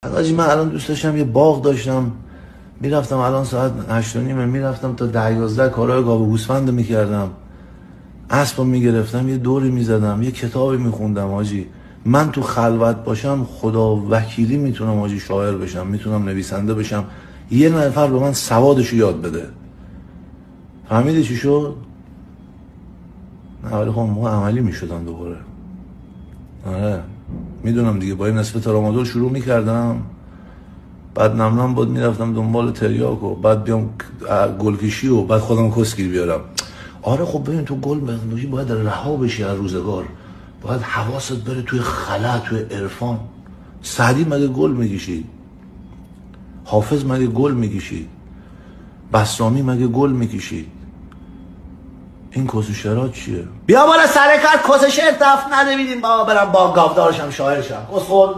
حاجی من الان دوست داشتم یه باغ داشتم، میرفتم الان ساعت 8:30 میرفتم تا 10-11 کارهای گاو و گوسفند میکردم، اسبو میگرفتم یه دوری میزدم یه کتابی میخوندم. حاجی من تو خلوت باشم خدا وکیلی میتونم حاجی شاعر بشم، میتونم نویسنده بشم، یه نفر به من سوادشو یاد بده. فهمیدی چی شد؟ نه ولی خب موقع عملی میشدم دوباره. آره میدونم دیگه، با این نصف ترامادول شروع میکردم، بعد نمنم بود میرفتم دنبال تریاک و بعد بیام گلکشی و بعد خودم کسگیر بیارم. آره خب ببین تو گل باشی باید رها بشی از روزگار، باید حواست بره توی خلا، توی عرفان. سعدی مگه گل میکشید؟ حافظ مگه گل میکشید؟ بسامی مگه گل میکشید؟ این کس شعرات چیه؟ بیا بالا سر کار کس شعر دفت نده بیدیم بابا برم با گاودارشم شاعرشم کس خود